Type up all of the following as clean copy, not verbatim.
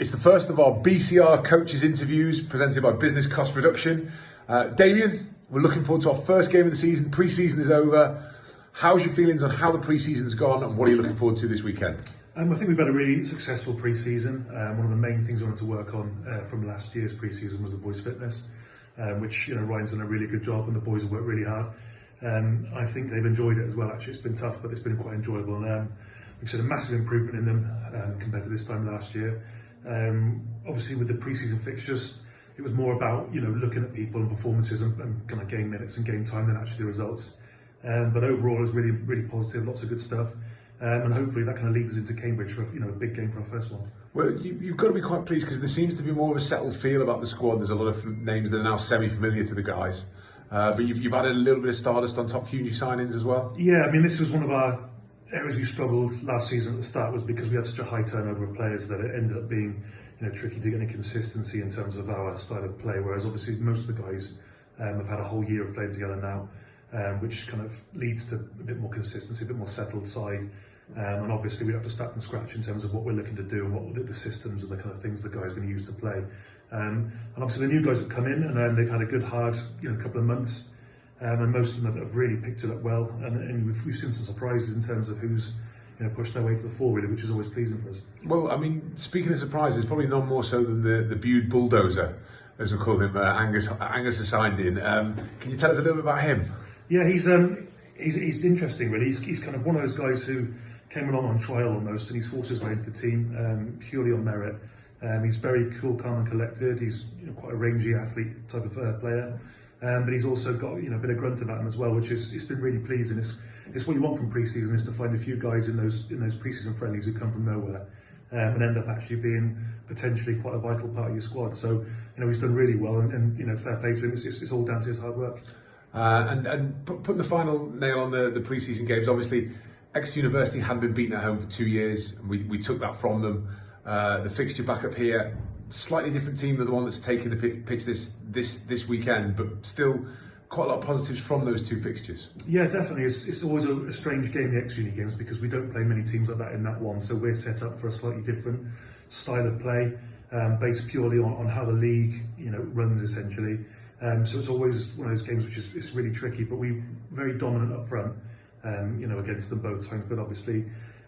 It's the first of our BCR coaches interviews presented by Business Cost Reduction. Damian, we're looking forward to our first game of the season. Pre-season is over. How's your feelings on how the pre-season's gone and what are you looking forward to this weekend? I think we've had a really successful pre-season. One of the main things we wanted to work on from last year's pre-season was the boys' fitness, which Ryan's done a really good job and the boys have worked really hard. I think they've enjoyed it as well. Actually, it's been tough, but it's been quite enjoyable. We've seen a massive improvement in them compared to this time last year. Obviously, with the pre-season fixtures, it was more about looking at people and performances and kind of game minutes and game time than actually the results. But overall, it was really positive. Lots of good stuff. And hopefully that kind of leads us into Cambridge for a big game for our first one. Well, you've got to be quite pleased because there seems to be more of a settled feel about the squad. There's a lot of names that are now semi-familiar to the guys, but you've added a little bit of stardust on top, few new signings as well. Yeah, I mean this was one of our areas we struggled last season at the start, was because we had such a high turnover of players that it ended up being tricky to get any consistency in terms of our style of play. Whereas obviously most of the guys have had a whole year of playing together now, which kind of leads to a bit more consistency, a bit more settled side. And obviously we have to start from scratch in terms of what we're looking to do and what the systems and the kind of things the guys are going to use to play. And obviously the new guys have come in and they've had a good hard couple of months, and most of them have really picked it up well. And we've seen some surprises in terms of who's pushed their way to the fore, really, which is always pleasing for us. Well, I mean, speaking of surprises, probably none more so than the Bude bulldozer, as we call him, Angus has signed in. Can you tell us a little bit about him? Yeah, he's interesting, really. He's kind of one of those guys who came along on trial almost, and he's forced his way into the team purely on merit. He's very cool, calm and collected. He's quite a rangy athlete type of player, but he's also got a bit of grunt about him as well, which it's been really pleasing. It's what you want from pre-season, is to find a few guys in those pre-season friendlies who come from nowhere and end up actually being potentially quite a vital part of your squad. So he's done really well, and fair play to him. It's all down to his hard work. And putting the final nail on the pre-season games, obviously Exeter University hadn't been beaten at home for 2 years. We took that from them. The fixture back up here, slightly different team than the one that's taking the pitch this weekend, but still quite a lot of positives from those two fixtures. Yeah, definitely. It's always a strange game, the Exeter Uni games, because we don't play many teams like that in that one. So we're set up for a slightly different style of play, based purely on how the league runs essentially. So it's always one of those games which it's really tricky, but we're very dominant up front. Against them both times, but obviously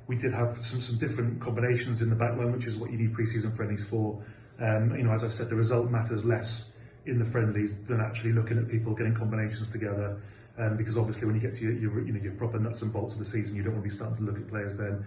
we did have some different combinations in the back line, which is what you need pre-season friendlies for. As I said, the result matters less in the friendlies than actually looking at people getting combinations together, because obviously when you get to your proper nuts and bolts of the season, you don't want to be starting to look at players then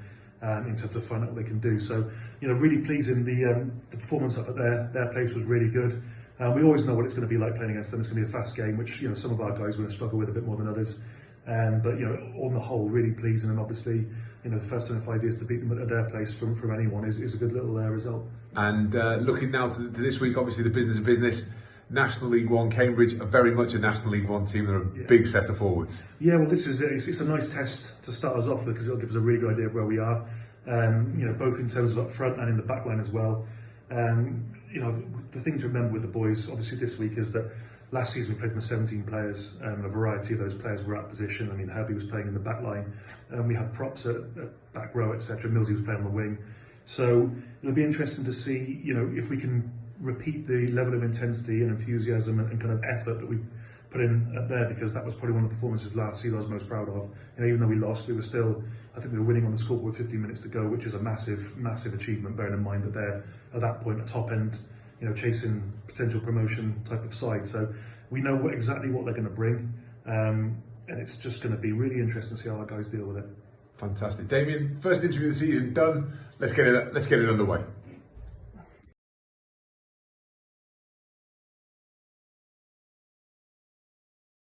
in terms of finding out what they can do. So really pleasing. The performance up at their place was really good. We always know what it's going to be like playing against them. It's going to be a fast game, which some of our guys are going to struggle with a bit more than others. But on the whole, really pleasing, and obviously, the first time in 5 years to beat them at their place from anyone is a good little result. And looking now to this week, obviously the business of business, National League One, Cambridge are very much a National League One team. They're a big set of forwards. Yeah, well, this is it's a nice test to start us off with, because it'll give us a really good idea of where we are. Both in terms of up front and in the back line as well. The thing to remember with the boys, obviously, this week is that last season we played with 17 players, and a variety of those players were out position. I mean, Herbie was playing in the back line, and we had props at back row, etc. Millsy was playing on the wing. So it'll be interesting to see, if we can repeat the level of intensity and enthusiasm and kind of effort that we put in up there, because that was probably one of the performances last season I was most proud of. Even though we lost, we were still, I think we were winning on the scoreboard with 15 minutes to go, which is a massive achievement, bearing in mind that they're at that point a top end, chasing potential promotion type of side. So we know exactly what they're going to bring, and it's just going to be really interesting to see how our guys deal with it. Fantastic. Damian, first interview of the season done. Let's get it underway.